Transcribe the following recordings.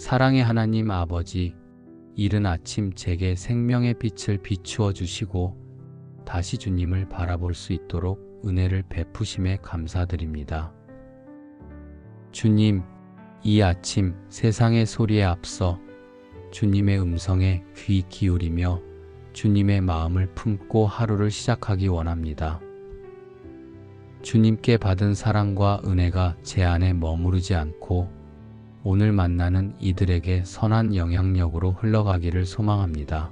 사랑의 하나님 아버지, 이른 아침 제게 생명의 빛을 비추어 주시고 다시 주님을 바라볼 수 있도록 은혜를 베푸심에 감사드립니다. 주님, 이 아침 세상의 소리에 앞서 주님의 음성에 귀 기울이며 주님의 마음을 품고 하루를 시작하기 원합니다. 주님께 받은 사랑과 은혜가 제 안에 머무르지 않고 오늘 만나는 이들에게 선한 영향력으로 흘러가기를 소망합니다.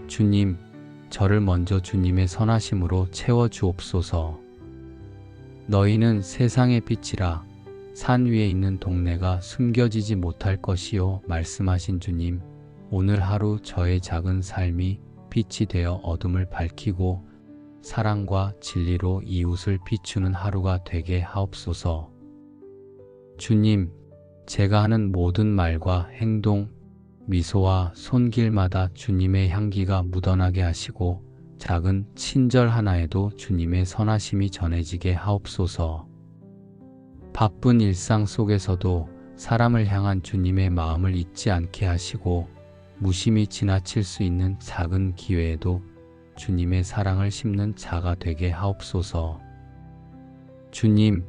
주님, 저를 먼저 주님의 선하심으로 채워 주옵소서. 너희는 세상의 빛이라 산 위에 있는 동네가 숨겨지지 못할 것이요 말씀하신 주님, 오늘 하루 저의 작은 삶이 빛이 되어 어둠을 밝히고 사랑과 진리로 이웃을 비추는 하루가 되게 하옵소서. 주님, 제가 하는 모든 말과 행동, 미소와 손길마다 주님의 향기가 묻어나게 하시고 작은 친절 하나에도 주님의 선하심이 전해지게 하옵소서. 바쁜 일상 속에서도 사람을 향한 주님의 마음을 잊지 않게 하시고 무심히 지나칠 수 있는 작은 기회에도 주님의 사랑을 심는 자가 되게 하옵소서. 주님,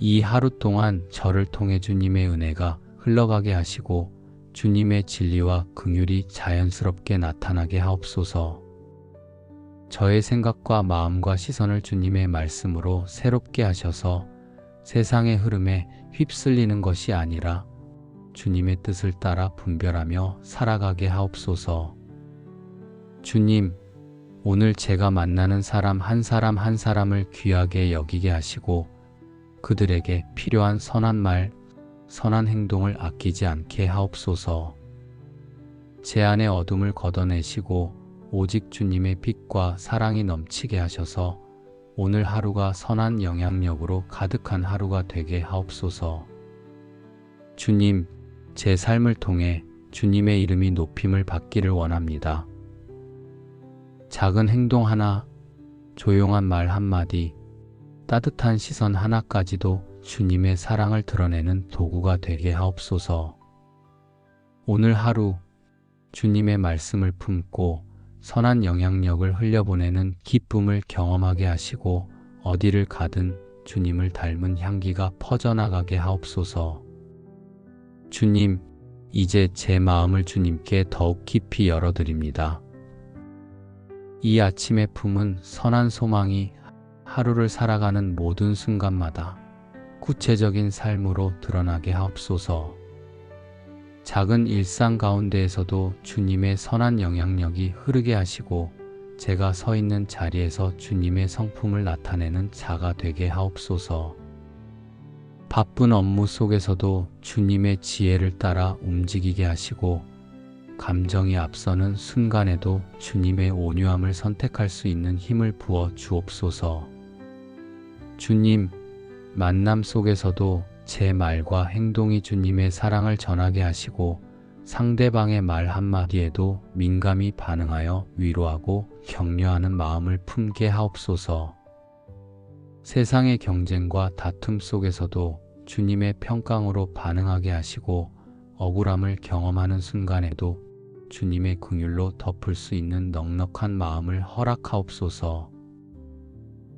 이 하루 동안 저를 통해 주님의 은혜가 흘러가게 하시고 주님의 진리와 긍휼이 자연스럽게 나타나게 하옵소서. 저의 생각과 마음과 시선을 주님의 말씀으로 새롭게 하셔서 세상의 흐름에 휩쓸리는 것이 아니라 주님의 뜻을 따라 분별하며 살아가게 하옵소서. 주님, 오늘 제가 만나는 사람 한 사람을 귀하게 여기게 하시고 그들에게 필요한 선한 말, 선한 행동을 아끼지 않게 하옵소서. 제 안의 어둠을 걷어내시고 오직 주님의 빛과 사랑이 넘치게 하셔서 오늘 하루가 선한 영향력으로 가득한 하루가 되게 하옵소서. 주님, 제 삶을 통해 주님의 이름이 높임을 받기를 원합니다. 작은 행동 하나, 조용한 말 한마디, 따뜻한 시선 하나까지도 주님의 사랑을 드러내는 도구가 되게 하옵소서. 오늘 하루 주님의 말씀을 품고 선한 영향력을 흘려보내는 기쁨을 경험하게 하시고 어디를 가든 주님을 닮은 향기가 퍼져나가게 하옵소서. 주님, 이제 제 마음을 주님께 더욱 깊이 열어드립니다. 이 아침의 품은 선한 소망이 하루를 살아가는 모든 순간마다 구체적인 삶으로 드러나게 하옵소서. 작은 일상 가운데에서도 주님의 선한 영향력이 흐르게 하시고 제가 서 있는 자리에서 주님의 성품을 나타내는 자가 되게 하옵소서. 바쁜 업무 속에서도 주님의 지혜를 따라 움직이게 하시고 감정이 앞서는 순간에도 주님의 온유함을 선택할 수 있는 힘을 부어 주옵소서. 주님, 만남 속에서도 제 말과 행동이 주님의 사랑을 전하게 하시고 상대방의 말 한마디에도 민감히 반응하여 위로하고 격려하는 마음을 품게 하옵소서. 세상의 경쟁과 다툼 속에서도 주님의 평강으로 반응하게 하시고 억울함을 경험하는 순간에도 주님의 긍휼로 덮을 수 있는 넉넉한 마음을 허락하옵소서.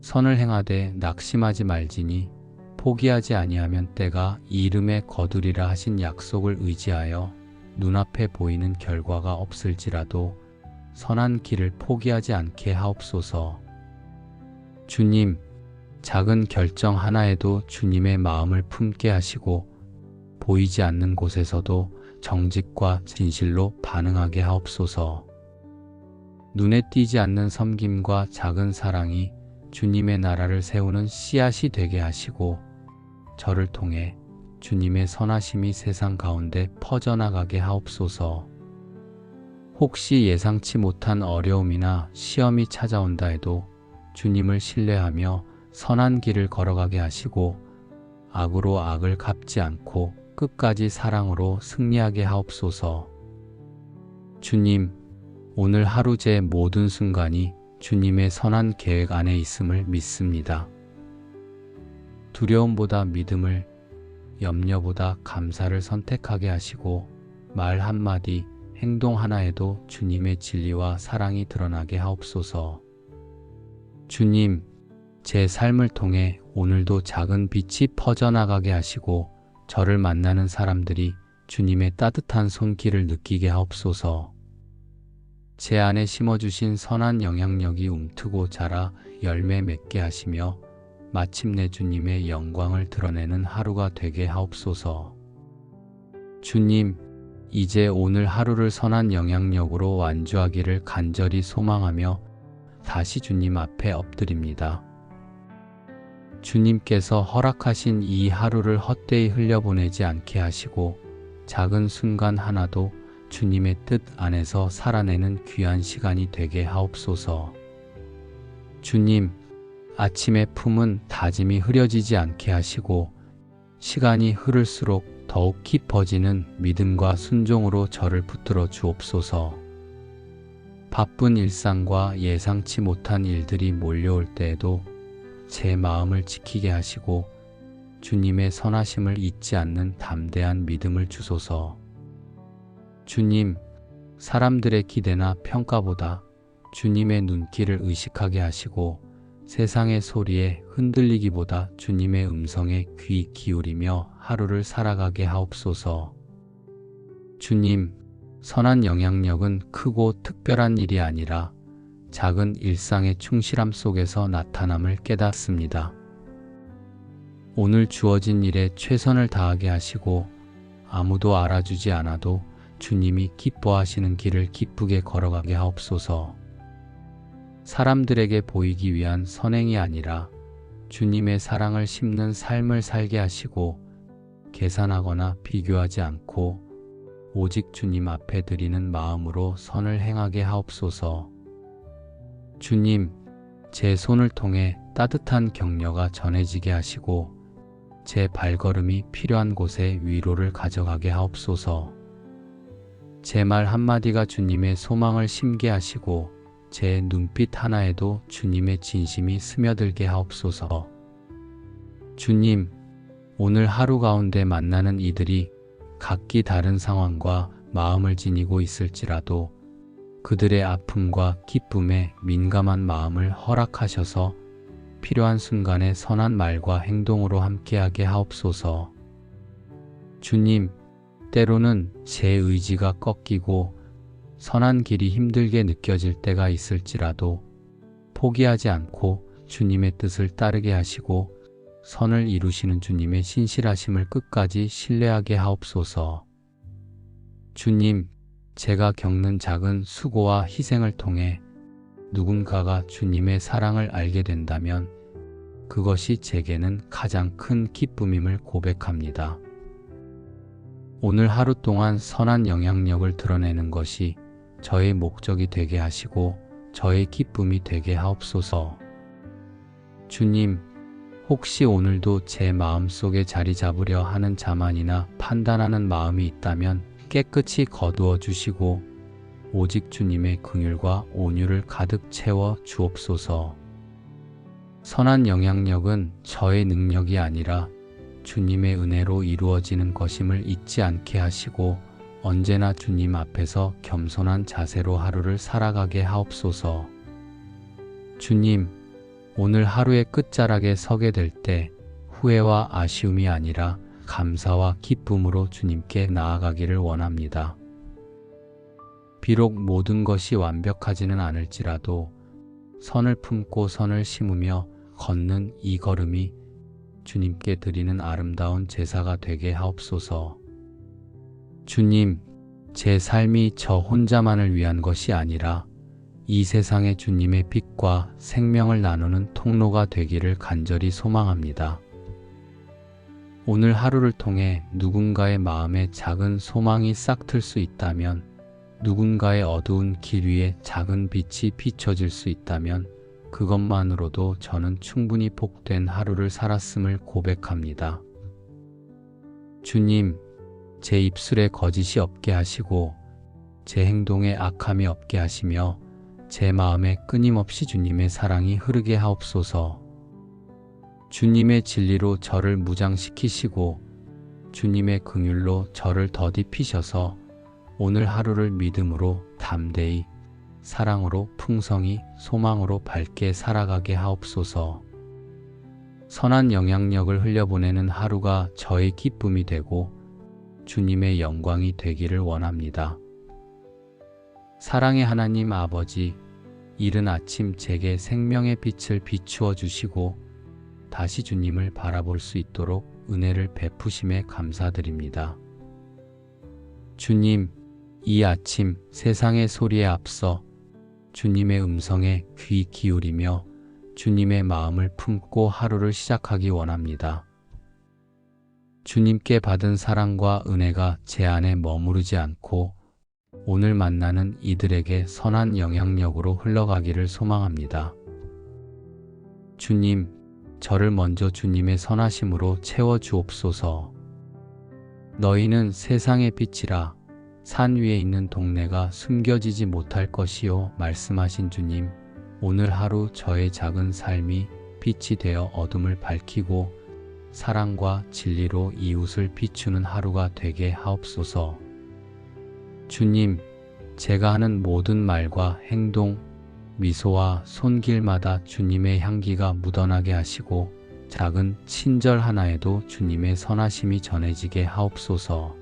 선을 행하되 낙심하지 말지니 포기하지 아니하면 때가 이름에 거두리라 하신 약속을 의지하여 눈앞에 보이는 결과가 없을지라도 선한 길을 포기하지 않게 하옵소서. 주님, 작은 결정 하나에도 주님의 마음을 품게 하시고 보이지 않는 곳에서도 정직과 진실로 반응하게 하옵소서. 눈에 띄지 않는 섬김과 작은 사랑이 주님의 나라를 세우는 씨앗이 되게 하시고 저를 통해 주님의 선하심이 세상 가운데 퍼져나가게 하옵소서. 혹시 예상치 못한 어려움이나 시험이 찾아온다 해도 주님을 신뢰하며 선한 길을 걸어가게 하시고 악으로 악을 갚지 않고 끝까지 사랑으로 승리하게 하옵소서. 주님, 오늘 하루 제 모든 순간이 주님의 선한 계획 안에 있음을 믿습니다. 두려움보다 믿음을, 염려보다 감사를 선택하게 하시고 말 한마디, 행동 하나에도 주님의 진리와 사랑이 드러나게 하옵소서. 주님, 제 삶을 통해 오늘도 작은 빛이 퍼져나가게 하시고 저를 만나는 사람들이 주님의 따뜻한 손길을 느끼게 하옵소서. 제 안에 심어주신 선한 영향력이 움트고 자라 열매 맺게 하시며 마침내 주님의 영광을 드러내는 하루가 되게 하옵소서. 주님, 이제 오늘 하루를 선한 영향력으로 완주하기를 간절히 소망하며 다시 주님 앞에 엎드립니다. 주님께서 허락하신 이 하루를 헛되이 흘려보내지 않게 하시고 작은 순간 하나도 주님의 뜻 안에서 살아내는 귀한 시간이 되게 하옵소서. 주님, 아침의 품은 다짐이 흐려지지 않게 하시고 시간이 흐를수록 더욱 깊어지는 믿음과 순종으로 저를 붙들어 주옵소서. 바쁜 일상과 예상치 못한 일들이 몰려올 때에도 제 마음을 지키게 하시고 주님의 선하심을 잊지 않는 담대한 믿음을 주소서. 주님, 사람들의 기대나 평가보다 주님의 눈길을 의식하게 하시고 세상의 소리에 흔들리기보다 주님의 음성에 귀 기울이며 하루를 살아가게 하옵소서. 주님, 선한 영향력은 크고 특별한 일이 아니라 작은 일상의 충실함 속에서 나타남을 깨닫습니다. 오늘 주어진 일에 최선을 다하게 하시고 아무도 알아주지 않아도 주님이 기뻐하시는 길을 기쁘게 걸어가게 하옵소서. 사람들에게 보이기 위한 선행이 아니라 주님의 사랑을 심는 삶을 살게 하시고 계산하거나 비교하지 않고 오직 주님 앞에 드리는 마음으로 선을 행하게 하옵소서. 주님, 제 손을 통해 따뜻한 격려가 전해지게 하시고 제 발걸음이 필요한 곳에 위로를 가져가게 하옵소서. 제 말 한마디가 주님의 소망을 심게 하시고 제 눈빛 하나에도 주님의 진심이 스며들게 하옵소서. 주님, 오늘 하루 가운데 만나는 이들이 각기 다른 상황과 마음을 지니고 있을지라도 그들의 아픔과 기쁨에 민감한 마음을 허락하셔서 필요한 순간에 선한 말과 행동으로 함께하게 하옵소서. 주님, 때로는 제 의지가 꺾이고 선한 길이 힘들게 느껴질 때가 있을지라도 포기하지 않고 주님의 뜻을 따르게 하시고 선을 이루시는 주님의 신실하심을 끝까지 신뢰하게 하옵소서. 주님, 제가 겪는 작은 수고와 희생을 통해 누군가가 주님의 사랑을 알게 된다면 그것이 제게는 가장 큰 기쁨임을 고백합니다. 오늘 하루 동안 선한 영향력을 드러내는 것이 저의 목적이 되게 하시고 저의 기쁨이 되게 하옵소서. 주님, 혹시 오늘도 제 마음속에 자리 잡으려 하는 자만이나 판단하는 마음이 있다면 깨끗이 거두어 주시고 오직 주님의 긍휼과 온유를 가득 채워 주옵소서. 선한 영향력은 저의 능력이 아니라 주님의 은혜로 이루어지는 것임을 잊지 않게 하시고 언제나 주님 앞에서 겸손한 자세로 하루를 살아가게 하옵소서. 주님, 오늘 하루의 끝자락에 서게 될 때 후회와 아쉬움이 아니라 감사와 기쁨으로 주님께 나아가기를 원합니다. 비록 모든 것이 완벽하지는 않을지라도 선을 품고 선을 심으며 걷는 이 걸음이 주님께 드리는 아름다운 제사가 되게 하옵소서. 주님, 제 삶이 저 혼자만을 위한 것이 아니라 이 세상에 주님의 빛과 생명을 나누는 통로가 되기를 간절히 소망합니다. 오늘 하루를 통해 누군가의 마음에 작은 소망이 싹틀 수 있다면, 누군가의 어두운 길 위에 작은 빛이 비춰질 수 있다면 그것만으로도 저는 충분히 복된 하루를 살았음을 고백합니다. 주님, 제 입술에 거짓이 없게 하시고 제 행동에 악함이 없게 하시며 제 마음에 끊임없이 주님의 사랑이 흐르게 하옵소서. 주님의 진리로 저를 무장시키시고 주님의 긍휼로 저를 더딥히셔서 오늘 하루를 믿음으로 담대히 사랑으로 풍성히 소망으로 밝게 살아가게 하옵소서. 선한 영향력을 흘려보내는 하루가 저의 기쁨이 되고 주님의 영광이 되기를 원합니다. 사랑의 하나님 아버지, 이른 아침 제게 생명의 빛을 비추어 주시고 다시 주님을 바라볼 수 있도록 은혜를 베푸심에 감사드립니다. 주님, 이 아침 세상의 소리에 앞서 주님의 음성에 귀 기울이며 주님의 마음을 품고 하루를 시작하기 원합니다. 주님께 받은 사랑과 은혜가 제 안에 머무르지 않고 오늘 만나는 이들에게 선한 영향력으로 흘러가기를 소망합니다. 주님, 저를 먼저 주님의 선하심으로 채워주옵소서. 너희는 세상의 빛이라 산 위에 있는 동네가 숨겨지지 못할 것이요 말씀하신 주님, 오늘 하루 저의 작은 삶이 빛이 되어 어둠을 밝히고 사랑과 진리로 이웃을 비추는 하루가 되게 하옵소서. 주님, 제가 하는 모든 말과 행동, 미소와 손길마다 주님의 향기가 묻어나게 하시고 작은 친절 하나에도 주님의 선하심이 전해지게 하옵소서.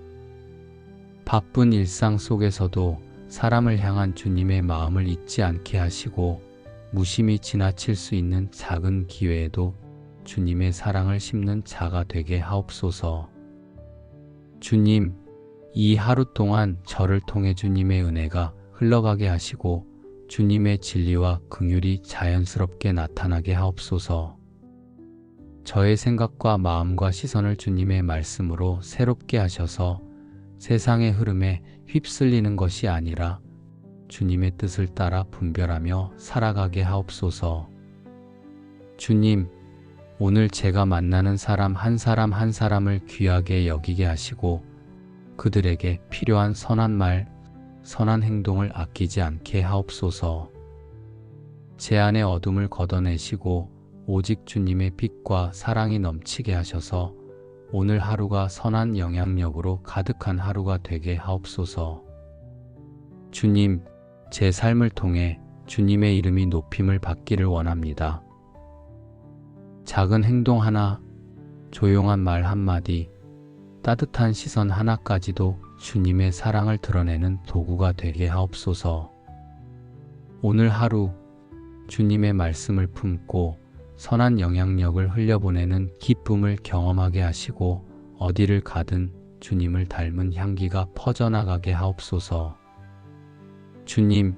바쁜 일상 속에서도 사람을 향한 주님의 마음을 잊지 않게 하시고 무심히 지나칠 수 있는 작은 기회에도 주님의 사랑을 심는 자가 되게 하옵소서. 주님, 이 하루 동안 저를 통해 주님의 은혜가 흘러가게 하시고 주님의 진리와 긍휼이 자연스럽게 나타나게 하옵소서. 저의 생각과 마음과 시선을 주님의 말씀으로 새롭게 하셔서 세상의 흐름에 휩쓸리는 것이 아니라 주님의 뜻을 따라 분별하며 살아가게 하옵소서. 주님, 오늘 제가 만나는 사람 한 사람을 귀하게 여기게 하시고 그들에게 필요한 선한 말, 선한 행동을 아끼지 않게 하옵소서. 제 안의 어둠을 걷어내시고 오직 주님의 빛과 사랑이 넘치게 하셔서 오늘 하루가 선한 영향력으로 가득한 하루가 되게 하옵소서. 주님, 제 삶을 통해 주님의 이름이 높임을 받기를 원합니다. 작은 행동 하나, 조용한 말 한마디, 따뜻한 시선 하나까지도 주님의 사랑을 드러내는 도구가 되게 하옵소서. 오늘 하루 주님의 말씀을 품고 선한 영향력을 흘려보내는 기쁨을 경험하게 하시고 어디를 가든 주님을 닮은 향기가 퍼져나가게 하옵소서. 주님,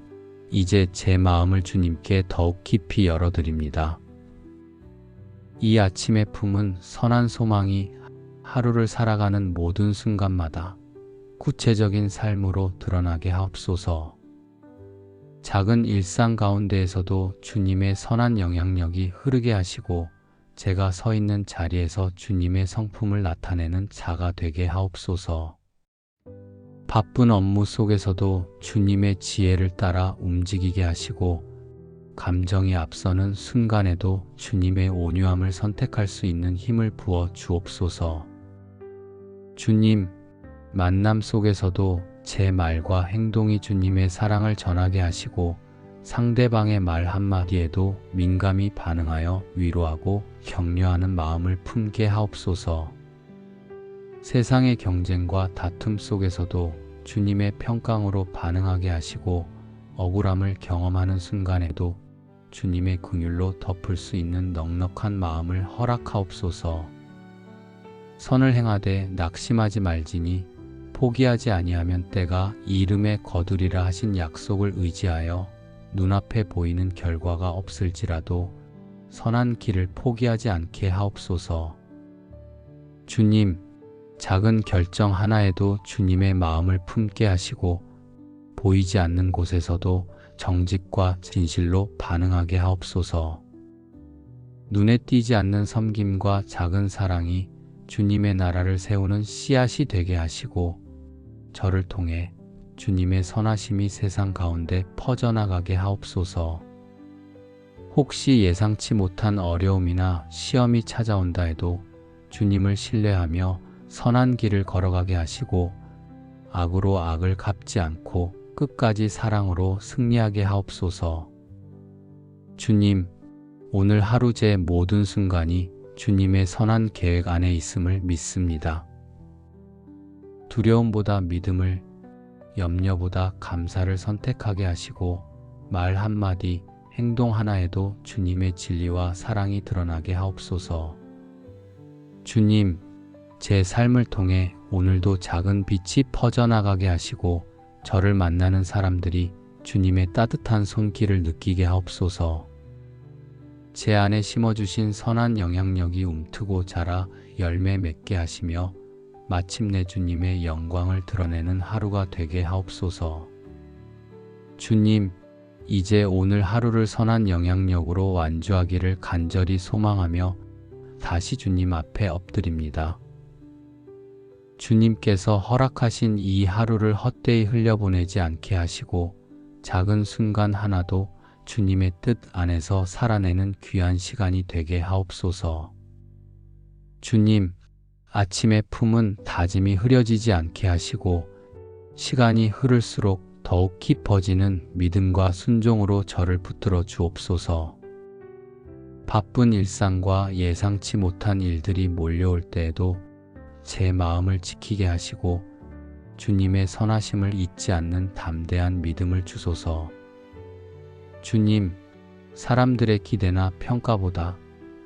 이제 제 마음을 주님께 더욱 깊이 열어드립니다. 이 아침의 품은 선한 소망이 하루를 살아가는 모든 순간마다 구체적인 삶으로 드러나게 하옵소서. 작은 일상 가운데에서도 주님의 선한 영향력이 흐르게 하시고 제가 서 있는 자리에서 주님의 성품을 나타내는 자가 되게 하옵소서. 바쁜 업무 속에서도 주님의 지혜를 따라 움직이게 하시고 감정이 앞서는 순간에도 주님의 온유함을 선택할 수 있는 힘을 부어 주옵소서. 주님, 만남 속에서도 제 말과 행동이 주님의 사랑을 전하게 하시고 상대방의 말 한마디에도 민감히 반응하여 위로하고 격려하는 마음을 품게 하옵소서. 세상의 경쟁과 다툼 속에서도 주님의 평강으로 반응하게 하시고 억울함을 경험하는 순간에도 주님의 긍휼로 덮을 수 있는 넉넉한 마음을 허락하옵소서. 선을 행하되 낙심하지 말지니 포기하지 아니하면 때가 이름에 거두리라 하신 약속을 의지하여 눈앞에 보이는 결과가 없을지라도 선한 길을 포기하지 않게 하옵소서. 주님, 작은 결정 하나에도 주님의 마음을 품게 하시고 보이지 않는 곳에서도 정직과 진실로 반응하게 하옵소서. 눈에 띄지 않는 섬김과 작은 사랑이 주님의 나라를 세우는 씨앗이 되게 하시고 저를 통해 주님의 선하심이 세상 가운데 퍼져나가게 하옵소서. 혹시 예상치 못한 어려움이나 시험이 찾아온다 해도 주님을 신뢰하며 선한 길을 걸어가게 하시고 악으로 악을 갚지 않고 끝까지 사랑으로 승리하게 하옵소서. 주님, 오늘 하루 제 모든 순간이 주님의 선한 계획 안에 있음을 믿습니다. 두려움보다 믿음을, 염려보다 감사를 선택하게 하시고 말 한마디, 행동 하나에도 주님의 진리와 사랑이 드러나게 하옵소서. 주님, 제 삶을 통해 오늘도 작은 빛이 퍼져나가게 하시고 저를 만나는 사람들이 주님의 따뜻한 손길을 느끼게 하옵소서. 제 안에 심어주신 선한 영향력이 움트고 자라 열매 맺게 하시며 마침내 주님의 영광을 드러내는 하루가 되게 하옵소서. 주님, 이제 오늘 하루를 선한 영향력으로 완주하기를 간절히 소망하며 다시 주님 앞에 엎드립니다. 주님께서 허락하신 이 하루를 헛되이 흘려보내지 않게 하시고 작은 순간 하나도 주님의 뜻 안에서 살아내는 귀한 시간이 되게 하옵소서. 주님, 아침의 품은 다짐이 흐려지지 않게 하시고 시간이 흐를수록 더욱 깊어지는 믿음과 순종으로 저를 붙들어 주옵소서. 바쁜 일상과 예상치 못한 일들이 몰려올 때에도 제 마음을 지키게 하시고 주님의 선하심을 잊지 않는 담대한 믿음을 주소서. 주님, 사람들의 기대나 평가보다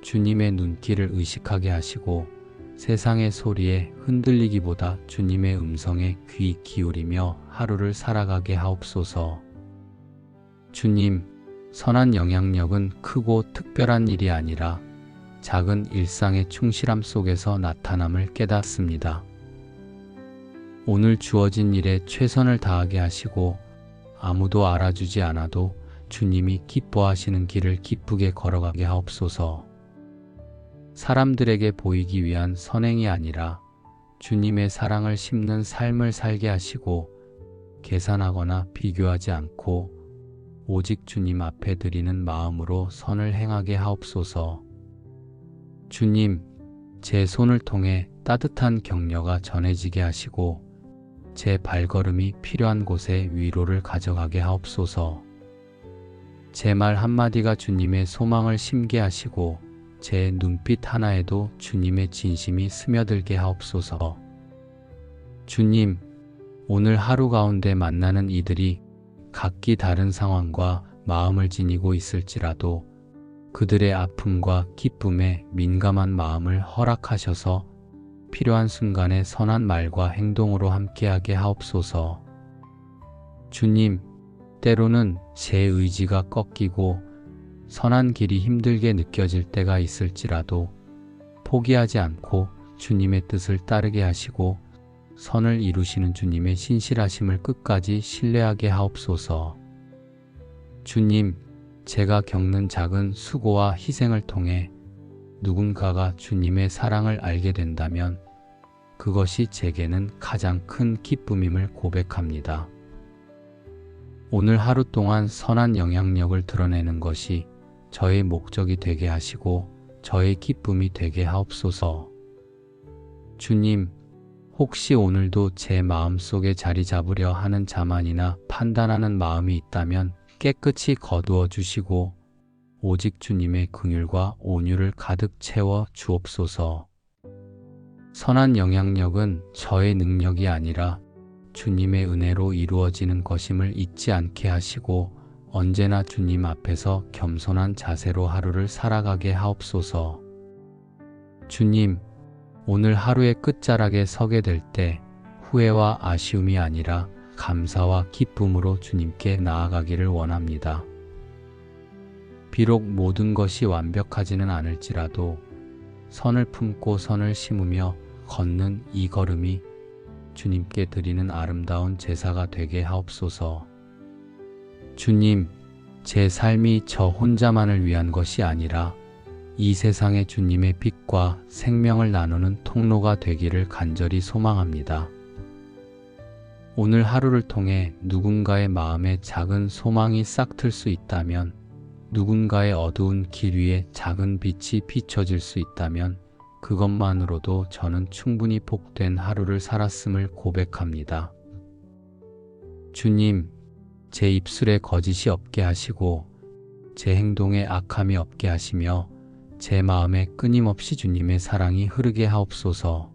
주님의 눈길을 의식하게 하시고 세상의 소리에 흔들리기보다 주님의 음성에 귀 기울이며 하루를 살아가게 하옵소서. 주님, 선한 영향력은 크고 특별한 일이 아니라 작은 일상의 충실함 속에서 나타남을 깨닫습니다. 오늘 주어진 일에 최선을 다하게 하시고 아무도 알아주지 않아도 주님이 기뻐하시는 길을 기쁘게 걸어가게 하옵소서. 사람들에게 보이기 위한 선행이 아니라 주님의 사랑을 심는 삶을 살게 하시고 계산하거나 비교하지 않고 오직 주님 앞에 드리는 마음으로 선을 행하게 하옵소서. 주님, 제 손을 통해 따뜻한 격려가 전해지게 하시고 제 발걸음이 필요한 곳에 위로를 가져가게 하옵소서. 제 말 한마디가 주님의 소망을 심게 하시고 제 눈빛 하나에도 주님의 진심이 스며들게 하옵소서. 주님, 오늘 하루 가운데 만나는 이들이 각기 다른 상황과 마음을 지니고 있을지라도 그들의 아픔과 기쁨에 민감한 마음을 허락하셔서 필요한 순간에 선한 말과 행동으로 함께하게 하옵소서. 주님, 때로는 제 의지가 꺾이고 선한 길이 힘들게 느껴질 때가 있을지라도 포기하지 않고 주님의 뜻을 따르게 하시고 선을 이루시는 주님의 신실하심을 끝까지 신뢰하게 하옵소서. 주님, 제가 겪는 작은 수고와 희생을 통해 누군가가 주님의 사랑을 알게 된다면 그것이 제게는 가장 큰 기쁨임을 고백합니다. 오늘 하루 동안 선한 영향력을 드러내는 것이 저의 목적이 되게 하시고 저의 기쁨이 되게 하옵소서. 주님, 혹시 오늘도 제 마음속에 자리 잡으려 하는 자만이나 판단하는 마음이 있다면 깨끗이 거두어 주시고 오직 주님의 긍휼과 온유를 가득 채워 주옵소서. 선한 영향력은 저의 능력이 아니라 주님의 은혜로 이루어지는 것임을 잊지 않게 하시고 언제나 주님 앞에서 겸손한 자세로 하루를 살아가게 하옵소서. 주님, 오늘 하루의 끝자락에 서게 될 때 후회와 아쉬움이 아니라 감사와 기쁨으로 주님께 나아가기를 원합니다. 비록 모든 것이 완벽하지는 않을지라도 선을 품고 선을 심으며 걷는 이 걸음이 주님께 드리는 아름다운 제사가 되게 하옵소서. 주님, 제 삶이 저 혼자만을 위한 것이 아니라 이 세상에 주님의 빛과 생명을 나누는 통로가 되기를 간절히 소망합니다. 오늘 하루를 통해 누군가의 마음에 작은 소망이 싹틀 수 있다면, 누군가의 어두운 길 위에 작은 빛이 비춰질 수 있다면 그것만으로도 저는 충분히 복된 하루를 살았음을 고백합니다. 주님, 제 입술에 거짓이 없게 하시고 제 행동에 악함이 없게 하시며 제 마음에 끊임없이 주님의 사랑이 흐르게 하옵소서.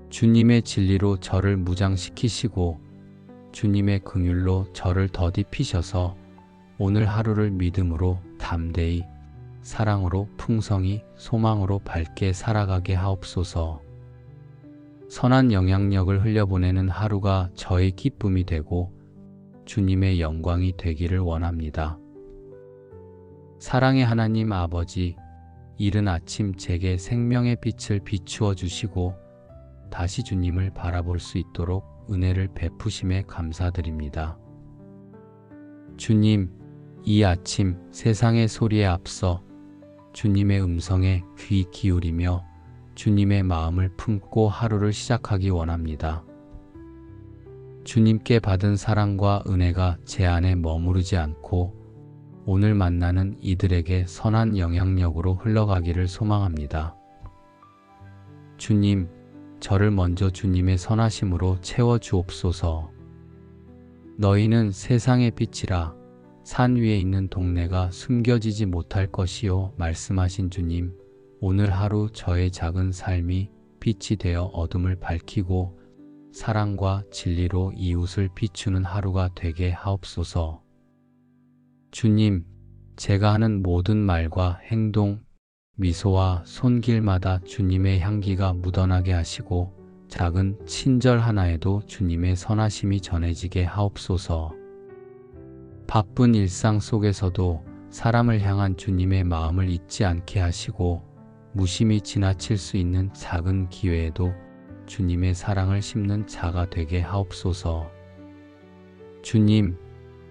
주님의 진리로 저를 무장시키시고 주님의 긍휼로 저를 더딥히셔서 오늘 하루를 믿음으로 담대히 사랑으로 풍성히 소망으로 밝게 살아가게 하옵소서. 선한 영향력을 흘려보내는 하루가 저의 기쁨이 되고 주님의 영광이 되기를 원합니다. 사랑의 하나님 아버지, 이른 아침 제게 생명의 빛을 비추어 주시고 다시 주님을 바라볼 수 있도록 은혜를 베푸심에 감사드립니다. 주님, 이 아침 세상의 소리에 앞서 주님의 음성에 귀 기울이며 주님의 마음을 품고 하루를 시작하기 원합니다. 주님께 받은 사랑과 은혜가 제 안에 머무르지 않고 오늘 만나는 이들에게 선한 영향력으로 흘러가기를 소망합니다. 주님, 저를 먼저 주님의 선하심으로 채워 주옵소서. 너희는 세상의 빛이라 산 위에 있는 동네가 숨겨지지 못할 것이요 말씀하신 주님, 오늘 하루 저의 작은 삶이 빛이 되어 어둠을 밝히고 사랑과 진리로 이웃을 비추는 하루가 되게 하옵소서. 주님, 제가 하는 모든 말과 행동, 미소와 손길마다 주님의 향기가 묻어나게 하시고 작은 친절 하나에도 주님의 선하심이 전해지게 하옵소서. 바쁜 일상 속에서도 사람을 향한 주님의 마음을 잊지 않게 하시고 무심히 지나칠 수 있는 작은 기회에도 주님의 사랑을 심는 자가 되게 하옵소서. 주님,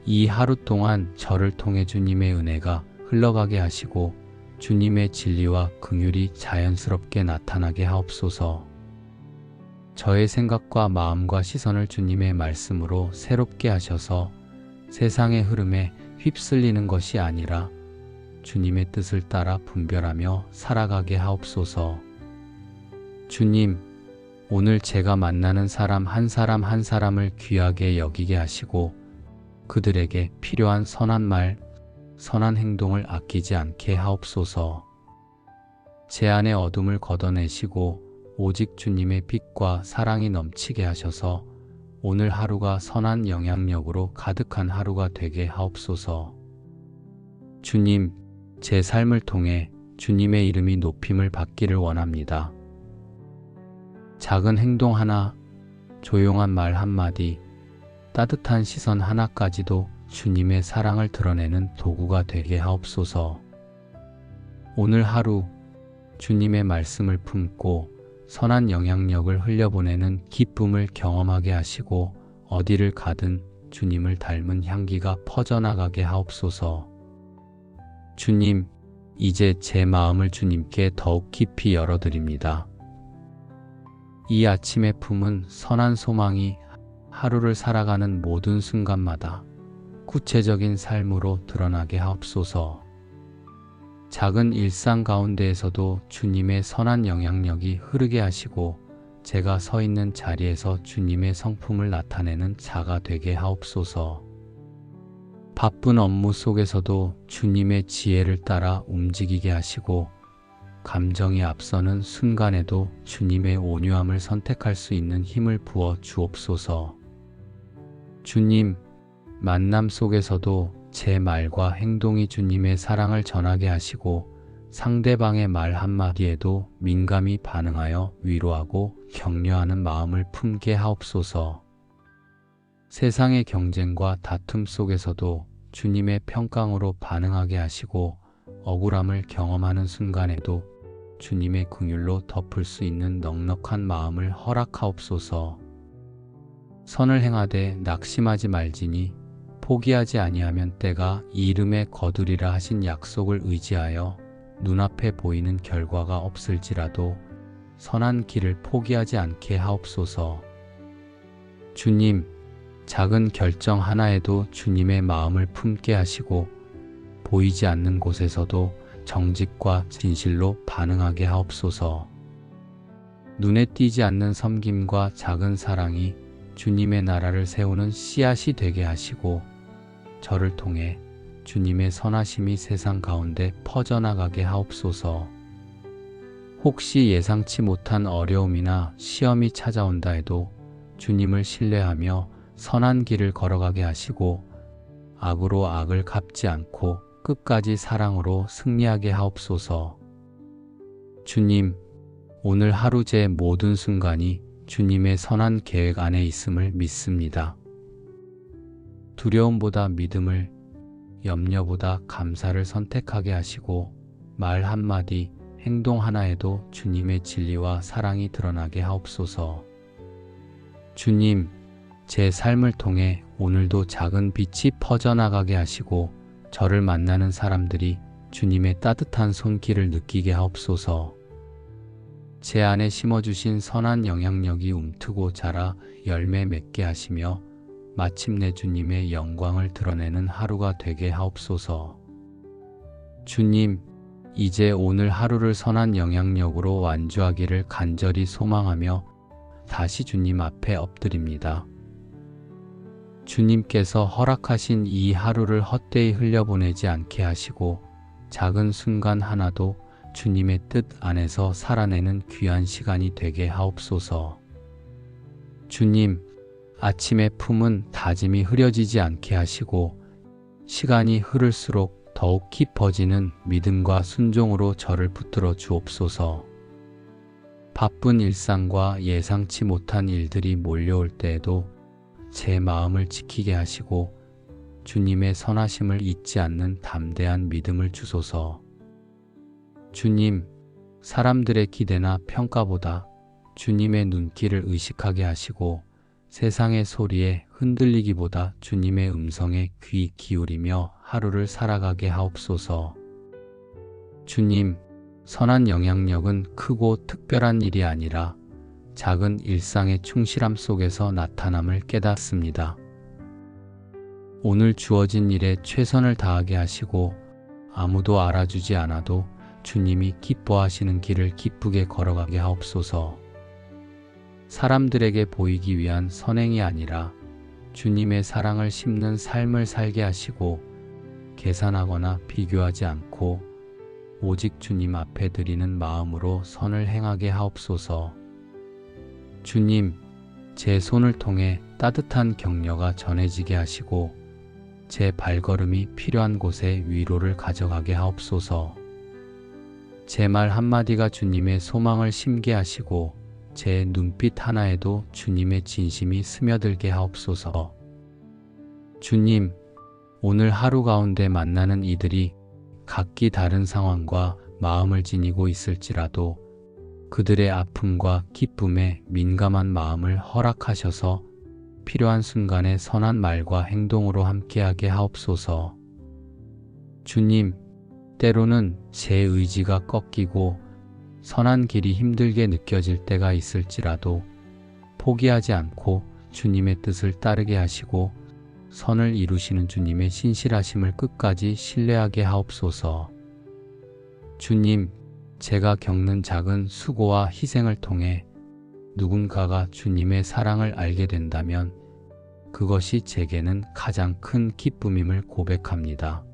이 하루 동안 저를 통해 주님의 은혜가 흘러가게 하시고 주님의 진리와 긍휼이 자연스럽게 나타나게 하옵소서. 저의 생각과 마음과 시선을 주님의 말씀으로 새롭게 하셔서 세상의 흐름에 휩쓸리는 것이 아니라 주님의 뜻을 따라 분별하며 살아가게 하옵소서. 주님, 오늘 제가 만나는 사람 한 사람을 귀하게 여기게 하시고 그들에게 필요한 선한 말, 선한 행동을 아끼지 않게 하옵소서. 제 안의 어둠을 걷어내시고 오직 주님의 빛과 사랑이 넘치게 하셔서 오늘 하루가 선한 영향력으로 가득한 하루가 되게 하옵소서. 주님, 제 삶을 통해 주님의 이름이 높임을 받기를 원합니다. 작은 행동 하나, 조용한 말 한마디, 따뜻한 시선 하나까지도 주님의 사랑을 드러내는 도구가 되게 하옵소서. 오늘 하루 주님의 말씀을 품고 선한 영향력을 흘려보내는 기쁨을 경험하게 하시고 어디를 가든 주님을 닮은 향기가 퍼져나가게 하옵소서. 주님, 이제 제 마음을 주님께 더욱 깊이 열어드립니다. 이 아침의 품은 선한 소망이 하루를 살아가는 모든 순간마다 구체적인 삶으로 드러나게 하옵소서. 작은 일상 가운데에서도 주님의 선한 영향력이 흐르게 하시고 제가 서 있는 자리에서 주님의 성품을 나타내는 자가 되게 하옵소서. 바쁜 업무 속에서도 주님의 지혜를 따라 움직이게 하시고 감정이 앞서는 순간에도 주님의 온유함을 선택할 수 있는 힘을 부어 주옵소서. 주님, 만남 속에서도 제 말과 행동이 주님의 사랑을 전하게 하시고 상대방의 말 한마디에도 민감히 반응하여 위로하고 격려하는 마음을 품게 하옵소서. 세상의 경쟁과 다툼 속에서도 주님의 평강으로 반응하게 하시고 억울함을 경험하는 순간에도 주님의 긍휼로 덮을 수 있는 넉넉한 마음을 허락하옵소서. 선을 행하되 낙심하지 말지니 포기하지 아니하면 때가 이름에 거두리라 하신 약속을 의지하여 눈앞에 보이는 결과가 없을지라도 선한 길을 포기하지 않게 하옵소서. 주님, 작은 결정 하나에도 주님의 마음을 품게 하시고 보이지 않는 곳에서도 정직과 진실로 반응하게 하옵소서. 눈에 띄지 않는 섬김과 작은 사랑이 주님의 나라를 세우는 씨앗이 되게 하시고 저를 통해 주님의 선하심이 세상 가운데 퍼져나가게 하옵소서. 혹시 예상치 못한 어려움이나 시험이 찾아온다 해도 주님을 신뢰하며 선한 길을 걸어가게 하시고 악으로 악을 갚지 않고 끝까지 사랑으로 승리하게 하옵소서. 주님, 오늘 하루 제 모든 순간이 주님의 선한 계획 안에 있음을 믿습니다. 두려움보다 믿음을, 염려보다 감사를 선택하게 하시고 말 한마디, 행동 하나에도 주님의 진리와 사랑이 드러나게 하옵소서. 주님, 제 삶을 통해 오늘도 작은 빛이 퍼져나가게 하시고 저를 만나는 사람들이 주님의 따뜻한 손길을 느끼게 하옵소서. 제 안에 심어주신 선한 영향력이 움트고 자라 열매 맺게 하시며 마침내 주님의 영광을 드러내는 하루가 되게 하옵소서. 주님, 이제 오늘 하루를 선한 영향력으로 완주하기를 간절히 소망하며 다시 주님 앞에 엎드립니다. 주님께서 허락하신 이 하루를 헛되이 흘려보내지 않게 하시고 작은 순간 하나도 주님의 뜻 안에서 살아내는 귀한 시간이 되게 하옵소서. 주님, 아침의 품은 다짐이 흐려지지 않게 하시고 시간이 흐를수록 더욱 깊어지는 믿음과 순종으로 저를 붙들어 주옵소서. 바쁜 일상과 예상치 못한 일들이 몰려올 때에도 제 마음을 지키게 하시고 주님의 선하심을 잊지 않는 담대한 믿음을 주소서. 주님, 사람들의 기대나 평가보다 주님의 눈길을 의식하게 하시고 세상의 소리에 흔들리기보다 주님의 음성에 귀 기울이며 하루를 살아가게 하옵소서. 주님, 선한 영향력은 크고 특별한 일이 아니라 작은 일상의 충실함 속에서 나타남을 깨닫습니다. 오늘 주어진 일에 최선을 다하게 하시고 아무도 알아주지 않아도 주님이 기뻐하시는 길을 기쁘게 걸어가게 하옵소서. 사람들에게 보이기 위한 선행이 아니라 주님의 사랑을 심는 삶을 살게 하시고 계산하거나 비교하지 않고 오직 주님 앞에 드리는 마음으로 선을 행하게 하옵소서. 주님, 제 손을 통해 따뜻한 격려가 전해지게 하시고 제 발걸음이 필요한 곳에 위로를 가져가게 하옵소서. 제 말 한마디가 주님의 소망을 심게 하시고 제 눈빛 하나에도 주님의 진심이 스며들게 하옵소서. 주님, 오늘 하루 가운데 만나는 이들이 각기 다른 상황과 마음을 지니고 있을지라도 그들의 아픔과 기쁨에 민감한 마음을 허락하셔서 필요한 순간에 선한 말과 행동으로 함께하게 하옵소서. 주님, 때로는 제 의지가 꺾이고 선한 길이 힘들게 느껴질 때가 있을지라도 포기하지 않고 주님의 뜻을 따르게 하시고 선을 이루시는 주님의 신실하심을 끝까지 신뢰하게 하옵소서. 주님, 제가 겪는 작은 수고와 희생을 통해 누군가가 주님의 사랑을 알게 된다면 그것이 제게는 가장 큰 기쁨임을 고백합니다.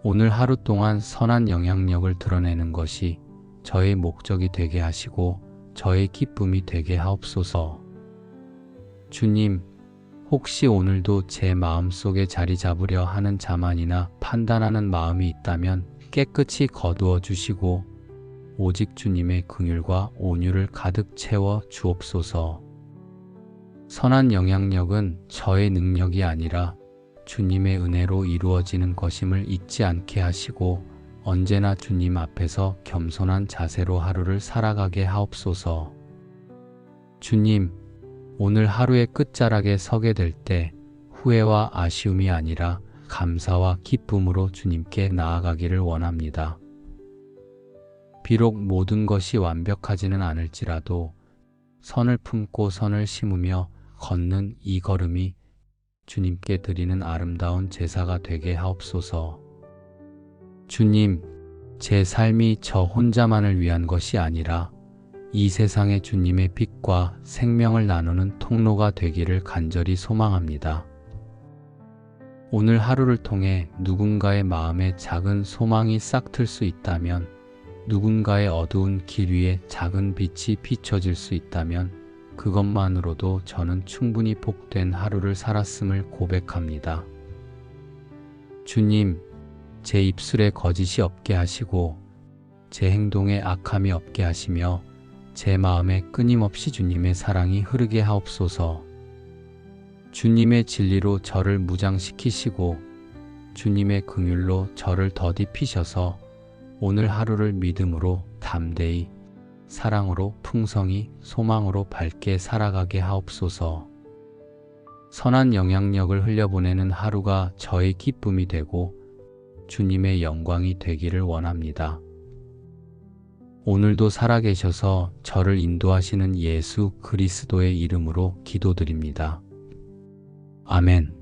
오늘 하루 동안 선한 영향력을 드러내는 것이 저의 목적이 되게 하시고 저의 기쁨이 되게 하옵소서. 주님, 혹시 오늘도 제 마음속에 자리 잡으려 하는 자만이나 판단하는 마음이 있다면 깨끗이 거두어 주시고 오직 주님의 긍휼과 온유를 가득 채워 주옵소서. 선한 영향력은 저의 능력이 아니라 주님의 은혜로 이루어지는 것임을 잊지 않게 하시고 언제나 주님 앞에서 겸손한 자세로 하루를 살아가게 하옵소서. 주님, 오늘 하루의 끝자락에 서게 될 때 후회와 아쉬움이 아니라 감사와 기쁨으로 주님께 나아가기를 원합니다. 비록 모든 것이 완벽하지는 않을지라도 선을 품고 선을 심으며 걷는 이 걸음이 주님께 드리는 아름다운 제사가 되게 하옵소서. 주님, 제 삶이 저 혼자만을 위한 것이 아니라 이 세상에 주님의 빛과 생명을 나누는 통로가 되기를 간절히 소망합니다. 오늘 하루를 통해 누군가의 마음에 작은 소망이 싹틀 수 있다면, 누군가의 어두운 길 위에 작은 빛이 비춰질 수 있다면 그것만으로도 저는 충분히 복된 하루를 살았음을 고백합니다. 주님, 제 입술에 거짓이 없게 하시고 제 행동에 악함이 없게 하시며 제 마음에 끊임없이 주님의 사랑이 흐르게 하옵소서. 주님의 진리로 저를 무장시키시고 주님의 긍휼로 저를 더딥히셔서 오늘 하루를 믿음으로 담대히, 사랑으로 풍성히, 소망으로 밝게 살아가게 하옵소서. 선한 영향력을 흘려보내는 하루가 저의 기쁨이 되고 주님의 영광이 되기를 원합니다. 오늘도 살아계셔서 저를 인도하시는 예수 그리스도의 이름으로 기도드립니다. 아멘.